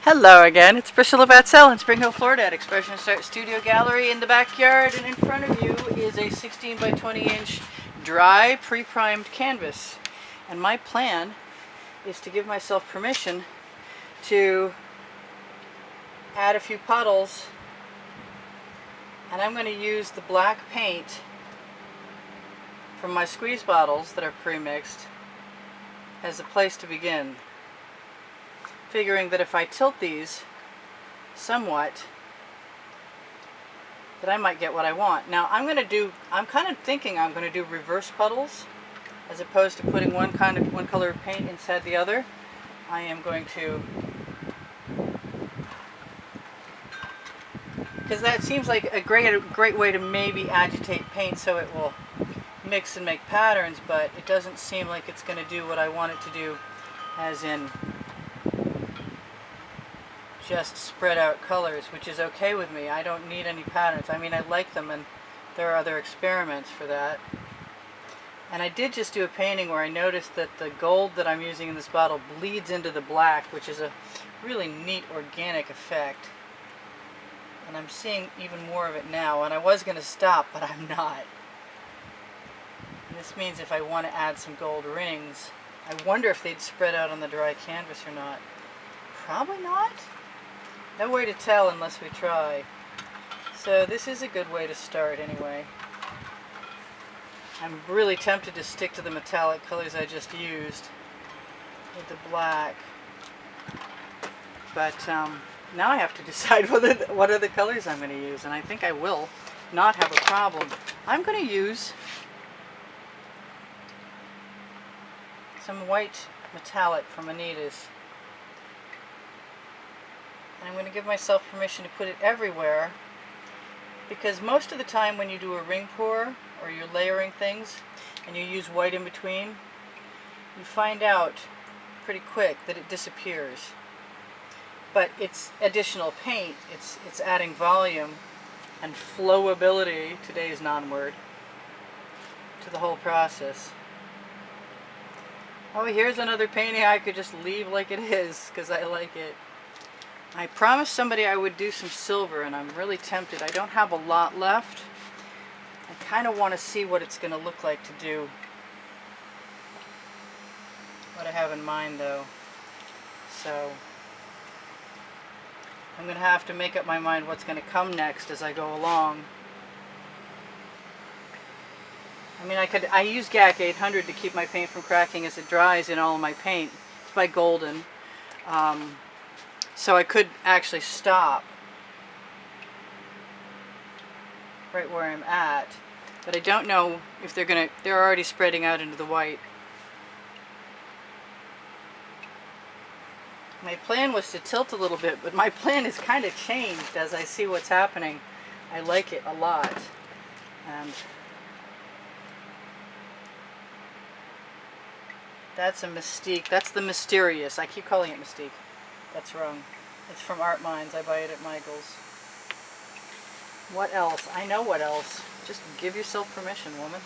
Hello again, it's Priscilla Batzell in Spring Hill, Florida at Expressionist Art Studio Gallery in the backyard, and in front of you is a 16 by 20 inch dry pre-primed canvas. And my plan is to give myself permission to add a few puddles, and I'm going to use the black paint from my squeeze bottles that are pre-mixed as a place to begin, figuring that if I tilt these somewhat, that I might get what I want. Now I'm kind of thinking I'm going to do reverse puddles as opposed to putting one color of paint inside the other. I am going to, because that seems like a great way to maybe agitate paint so it will mix and make patterns, but it doesn't seem like it's going to do what I want it to do, as in just spread out colors, which is okay with me. I don't need any patterns. I mean, I like them, and there are other experiments for that. And I did just do a painting where I noticed that the gold that I'm using in this bottle bleeds into the black, which is a really neat organic effect. And I'm seeing even more of it now, and I was going to stop, but I'm not. And this means if I want to add some gold rings, I wonder if they'd spread out on the dry canvas or not. Probably not. No way to tell unless we try. So this is a good way to start anyway. I'm really tempted to stick to the metallic colors I just used with the black. But now I have to decide what are the colors I'm going to use, and I think I will not have a problem. I'm going to use some white metallic from Additives. And I'm going to give myself permission to put it everywhere, because most of the time when you do a ring pour or you're layering things and you use white in between, you find out pretty quick that it disappears. But it's additional paint, it's adding volume and flowability, today's non-word, to the whole process. Oh, here's another painting I could just leave like it is because I like it. I promised somebody I would do some silver, and I'm really tempted. I don't have a lot left. I kind of want to see what it's going to look like to do what I have in mind, though. So I'm going to have to make up my mind what's going to come next as I go along. I mean, I use GAC 800 to keep my paint from cracking as it dries in all of my paint. It's by Golden. So I could actually stop right where I'm at, but I don't know if they're already spreading out into the white. My plan was to tilt a little bit, but my plan has kind of changed as I see what's happening. I like it a lot. And that's a Mystique. That's the Mysterious. I keep calling it Mystique. That's wrong. It's from Art Minds. I buy it at Michael's. What else? I know what else. Just give yourself permission, woman.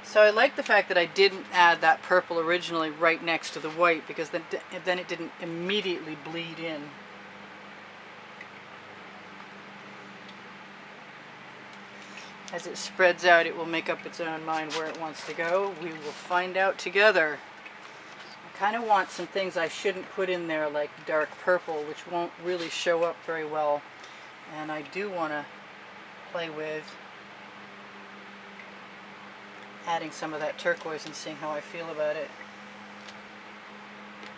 So I like the fact that I didn't add that purple originally right next to the white, because then it didn't immediately bleed in. As it spreads out, it will make up its own mind where it wants to go. We will find out together. I kind of want some things I shouldn't put in there, like dark purple, which won't really show up very well. And I do want to play with adding some of that turquoise and seeing how I feel about it.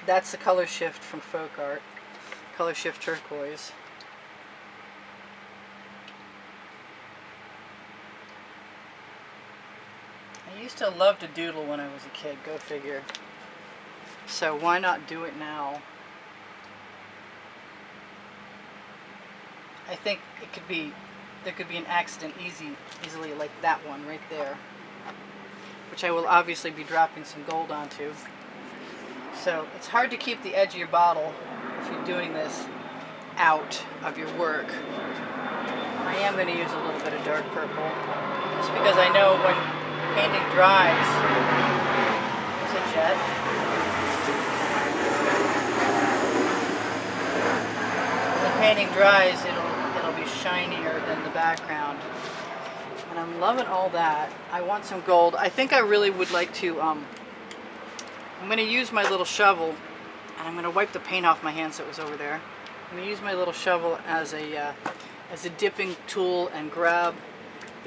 That's the color shift from Folk Art. Color shift turquoise. I used to love to doodle when I was a kid, go figure. So why not do it now? I think there could be an accident easily like that one right there, which I will obviously be dropping some gold onto. So it's hard to keep the edge of your bottle if you're doing this out of your work. I am going to use a little bit of dark purple, just because I know when painting dries, there's a jet. painting dries, it'll be shinier than the background. And I'm loving all that. I want some gold. I think I really would like to, I'm going to use my little shovel, and I'm going to wipe the paint off my hands that was over there. I'm going to use my little shovel as a dipping tool and grab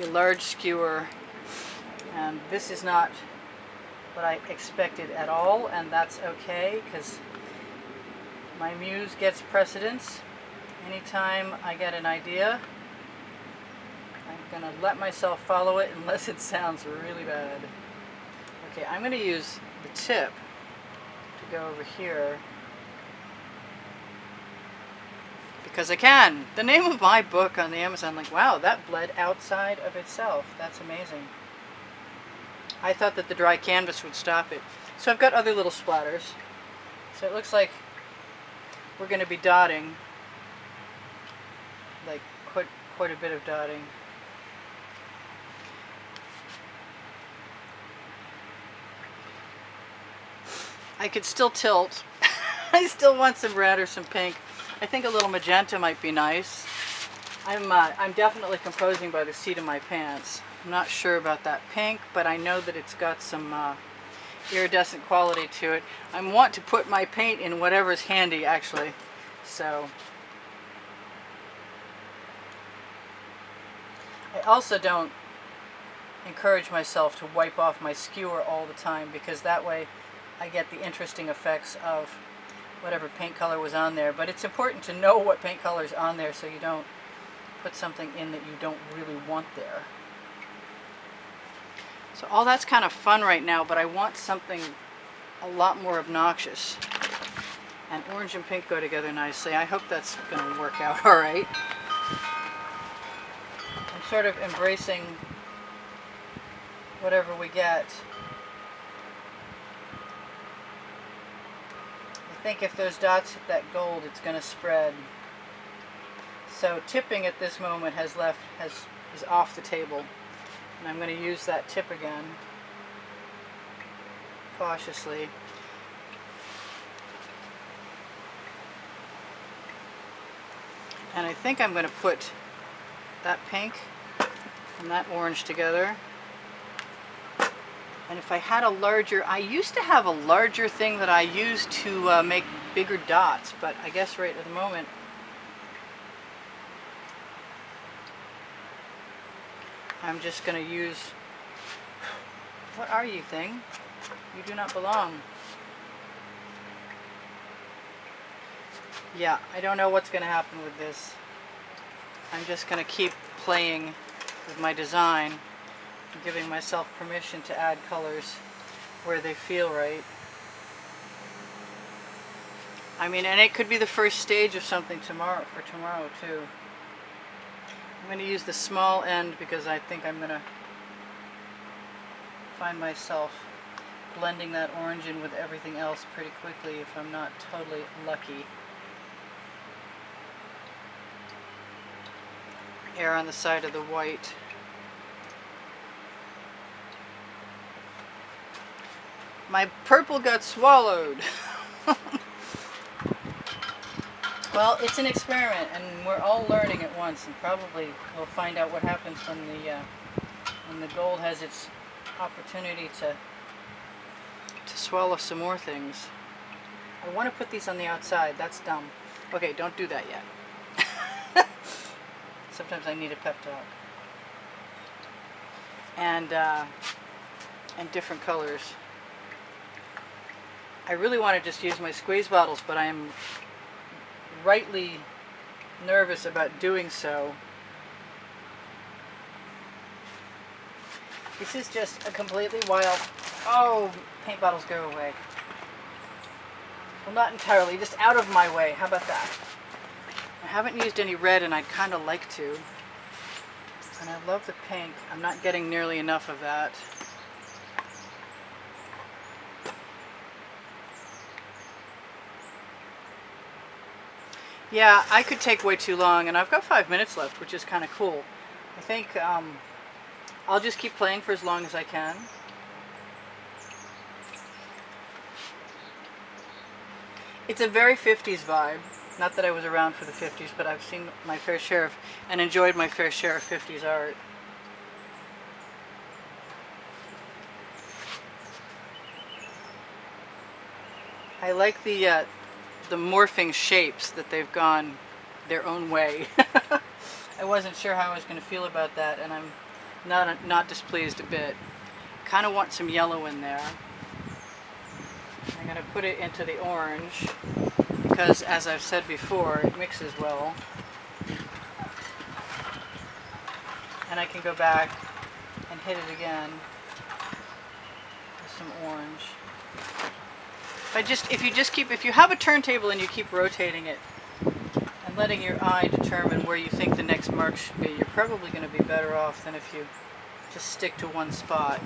a large skewer. And this is not what I expected at all, and that's okay, because my muse gets precedence. Anytime I get an idea, I'm going to let myself follow it unless it sounds really bad. Okay, I'm going to use the tip to go over here because I can. The name of my book on the Amazon, like, wow, that bled outside of itself. That's amazing. I thought that the dry canvas would stop it. So I've got other little splatters. So it looks like we're going to be dotting, like quite a bit of dotting. I could still tilt. I still want some red or some pink. I think a little magenta might be nice. I'm definitely composing by the seat of my pants. I'm not sure about that pink, but I know that it's got some iridescent quality to it. I want to put my paint in whatever's handy, actually. So I also don't encourage myself to wipe off my skewer all the time, because that way I get the interesting effects of whatever paint color was on there. But it's important to know what paint color is on there so you don't put something in that you don't really want there. So all that's kind of fun right now, but I want something a lot more obnoxious. And orange and pink go together nicely. I hope that's going to work out all right. I'm sort of embracing whatever we get. I think if those dots hit that gold, it's going to spread. So tipping at this moment is off the table. And I'm going to use that tip again, cautiously. And I think I'm going to put that pink and that orange together. And if I had a larger, I used to have a larger thing that I used to make bigger dots, but I guess right at the moment, I'm just going to use, what are you, thing? You do not belong. Yeah, I don't know what's going to happen with this. I'm just going to keep playing with my design, and giving myself permission to add colors where they feel right. I mean, and it could be the first stage of something tomorrow, for tomorrow too. I'm going to use the small end because I think I'm going to find myself blending that orange in with everything else pretty quickly if I'm not totally lucky. Air on the side of the white. My purple got swallowed. Well, it's an experiment, and we're all learning at once, and probably we'll find out what happens when the gold has its opportunity to swallow some more things. I want to put these on the outside. That's dumb. Okay, don't do that yet. Sometimes I need a pep talk. And different colors. I really want to just use my squeeze bottles, but I am rightly nervous about doing so. This is just a completely wild... Oh, paint bottles go away. Well, not entirely, just out of my way. How about that? I haven't used any red, and I'd kind of like to. And I love the pink. I'm not getting nearly enough of that. Yeah, I could take way too long, and I've got 5 minutes left, which is kind of cool. I think I'll just keep playing for as long as I can. It's a very 50s vibe. Not that I was around for the 50s, but I've seen my fair share of, and enjoyed my fair share of 50s art. I like the morphing shapes that they've gone their own way. I wasn't sure how I was going to feel about that, and I'm not displeased a bit. Kind of want some yellow in there. I'm going to put it into the orange because, as I've said before, it mixes well. And I can go back and hit it again with some orange. If you have a turntable and you keep rotating it and letting your eye determine where you think the next mark should be, you're probably going to be better off than if you just stick to one spot.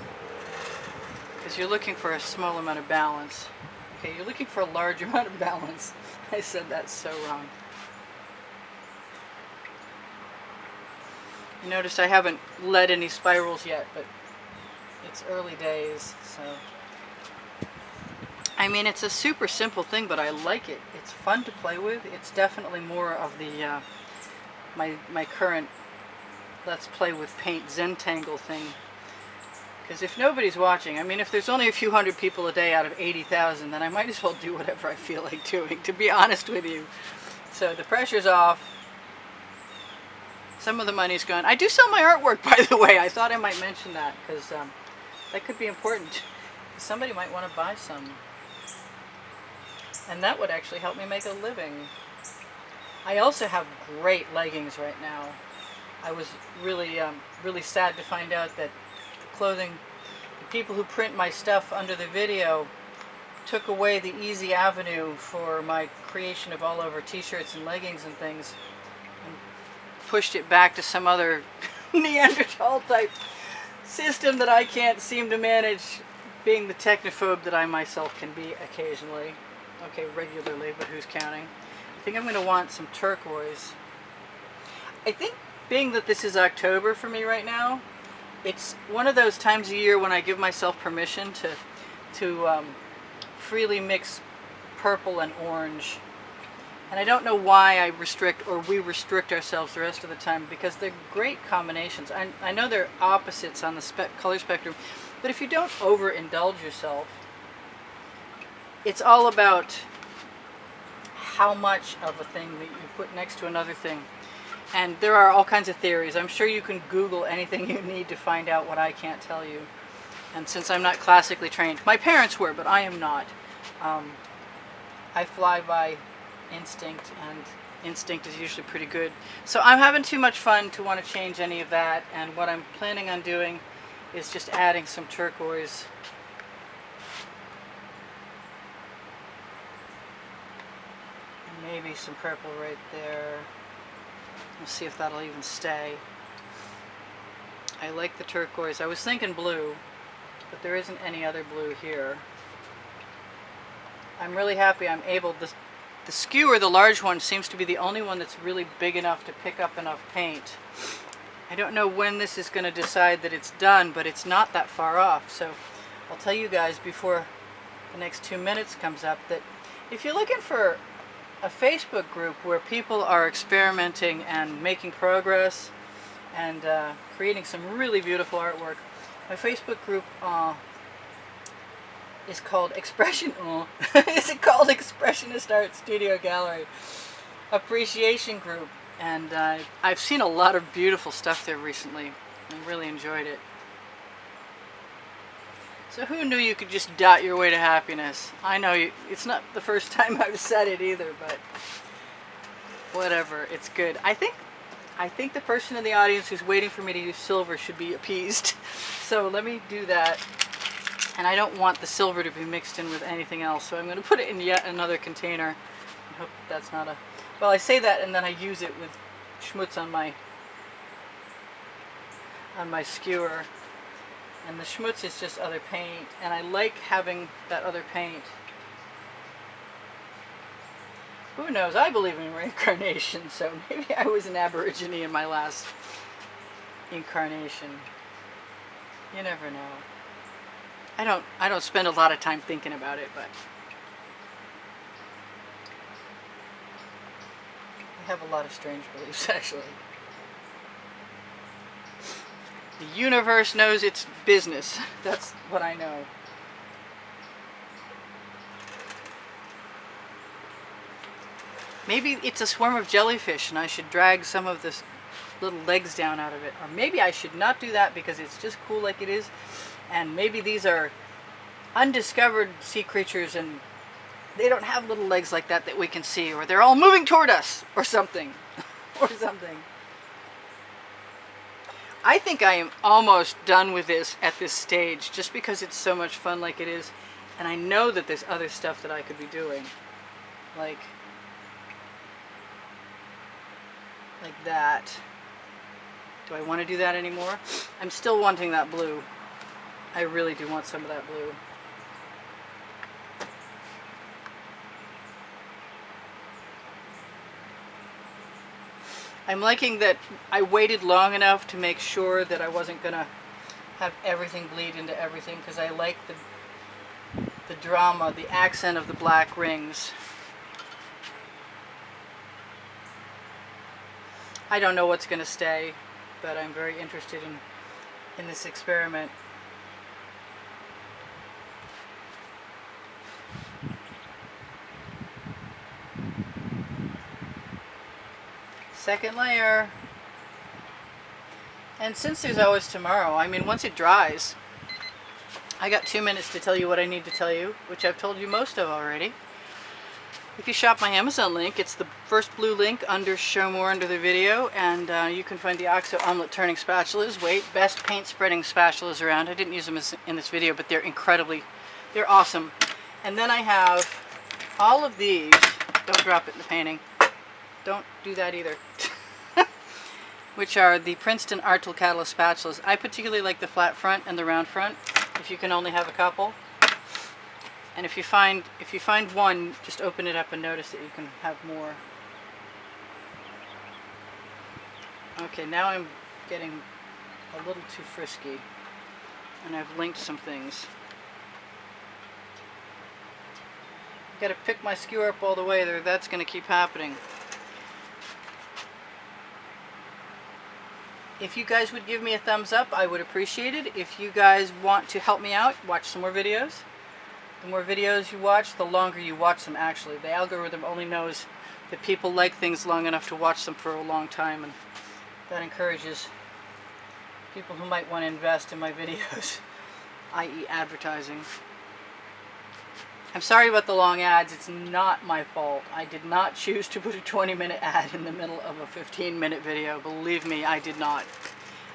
Because you're looking for a small amount of balance. Okay, you're looking for a large amount of balance. I said that so wrong. You notice I haven't led any spirals yet, but it's early days, so. I mean, it's a super simple thing, but I like it. It's fun to play with. It's definitely more of the my current let's play with paint Zentangle thing. Because if nobody's watching, I mean, if there's only a few hundred people a day out of 80,000, then I might as well do whatever I feel like doing, to be honest with you. So the pressure's off. Some of the money's gone. I do sell my artwork, by the way. I thought I might mention that, because that could be important. Somebody might want to buy some. And that would actually help me make a living. I also have great leggings right now. I was really, really sad to find out that the people who print my stuff under the video took away the easy avenue for my creation of all over t-shirts and leggings and things, and pushed it back to some other Neanderthal type system that I can't seem to manage, being the technophobe that I myself can be occasionally. Okay, regularly, but who's counting? I think I'm going to want some turquoise. I think, being that this is October for me right now, it's one of those times a year when I give myself permission to freely mix purple and orange. And I don't know why I restrict, or we restrict ourselves the rest of the time, because they're great combinations. I know they're opposites on the color spectrum, but if you don't overindulge yourself, it's all about how much of a thing that you put next to another thing. And there are all kinds of theories. I'm sure you can Google anything you need to find out what I can't tell you. And since I'm not classically trained, my parents were, but I am not. I fly by instinct, and instinct is usually pretty good. So I'm having too much fun to want to change any of that, and what I'm planning on doing is just adding some turquoise. And maybe some purple right there. We'll see if that'll even stay. I like the turquoise. I was thinking blue, but there isn't any other blue here. I'm really happy I'm able, the skewer, the large one, seems to be the only one that's really big enough to pick up enough paint. I don't know when this is going to decide that it's done, but it's not that far off. So I'll tell you guys before the next 2 minutes comes up that if you're looking for a Facebook group where people are experimenting and making progress and creating some really beautiful artwork, my Facebook group is called is it called Expressionist Art Studio Gallery Appreciation Group, and I've seen a lot of beautiful stuff there recently and really enjoyed it. So who knew you could just dot your way to happiness? I know it's not the first time I've said it either, but whatever, it's good. I think the person in the audience who's waiting for me to use silver should be appeased. So let me do that. And I don't want the silver to be mixed in with anything else, so I'm going to put it in yet another container. I hope that's not a... Well, I say that and then I use it with schmutz on my skewer. And the schmutz is just other paint, and I like having that other paint. Who knows? I believe in reincarnation, so maybe I was an aborigine in my last incarnation. You never know. I don't spend a lot of time thinking about it, but I have a lot of strange beliefs, actually. The universe knows its business. That's what I know. Maybe it's a swarm of jellyfish and I should drag some of the little legs down out of it. Or maybe I should not do that because it's just cool like it is. And maybe these are undiscovered sea creatures and they don't have little legs like that that we can see. Or they're all moving toward us or something. Or something. I think I am almost done with this at this stage just because it's so much fun like it is. And I know that there's other stuff that I could be doing. Like that. Do I want to do that anymore? I'm still wanting that blue. I really do want some of that blue. I'm liking that I waited long enough to make sure that I wasn't going to have everything bleed into everything because I like the drama, the accent of the black rings. I don't know what's going to stay, but I'm very interested in this experiment. Second layer. And since there's always tomorrow, I mean, once it dries, I got 2 minutes to tell you what I need to tell you, which I've told you most of already. If you shop my Amazon link, it's the first blue link under Show More under the video, and you can find the OXO omelet turning spatulas. Wait, best paint spreading spatulas around. I didn't use them in this video, but they're awesome. And then I have all of these. Don't drop it in the painting. Don't do that either. Which are the Princeton Art Tool Catalyst spatulas. I particularly like the flat front and the round front, if you can only have a couple. And if you find one, just open it up and notice that you can have more. Okay, now I'm getting a little too frisky, and I've linked some things. I've got to pick my skewer up all the way there. That's going to keep happening. If you guys would give me a thumbs up, I would appreciate it. If you guys want to help me out, watch some more videos. The more videos you watch, the longer you watch them actually. The algorithm only knows that people like things long enough to watch them for a long time, and that encourages people who might want to invest in my videos, i.e. advertising. I'm sorry about the long ads. It's not my fault. I did not choose to put a 20-minute ad in the middle of a 15-minute video. Believe me, I did not.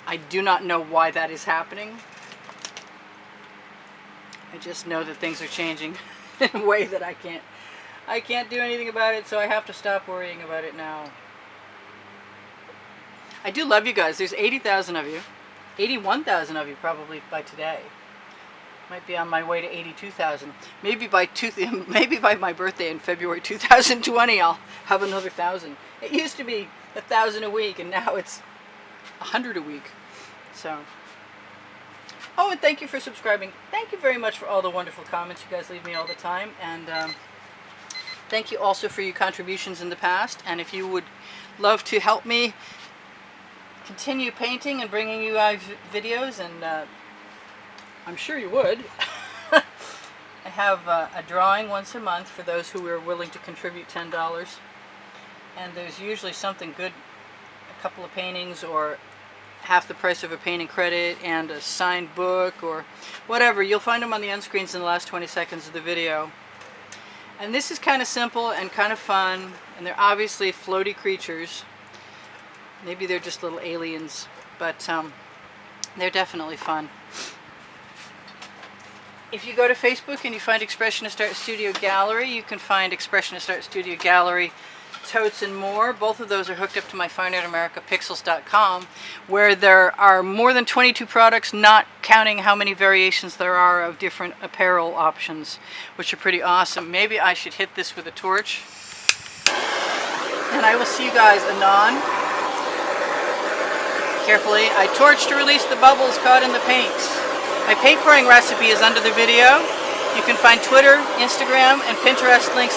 I do not know why that is happening. I just know that things are changing in a way that I can't do anything about it, so I have to stop worrying about it now. I do love you guys. There's 80,000 of you. 81,000 of you probably by today. Might be on my way to 82,000. Maybe by my birthday in February 2020 I'll have another 1,000. It used to be 1,000 a week and now it's 100 a week. So, oh, and thank you for subscribing. Thank you very much for all the wonderful comments you guys leave me all the time. And thank you also for your contributions in the past. And if you would love to help me continue painting and bringing you guys videos, and I'm sure you would, I have a drawing once a month for those who are willing to contribute $10. And there's usually something good, a couple of paintings or half the price of a painting credit and a signed book or whatever. You'll find them on the end screens in the last 20 seconds of the video. And this is kind of simple and kind of fun, and they're obviously floaty creatures. Maybe they're just little aliens, but they're definitely fun. If you go to Facebook and you find Expressionist Art Studio Gallery, you can find Expressionist Art Studio Gallery totes and more. Both of those are hooked up to my fineartamericapixels.com, where there are more than 22 products, not counting how many variations there are of different apparel options, which are pretty awesome. Maybe I should hit this with a torch. And I will see you guys anon. Carefully. I torch to release the bubbles caught in the paint. My paint pouring recipe is under the video. You can find Twitter, Instagram, and Pinterest links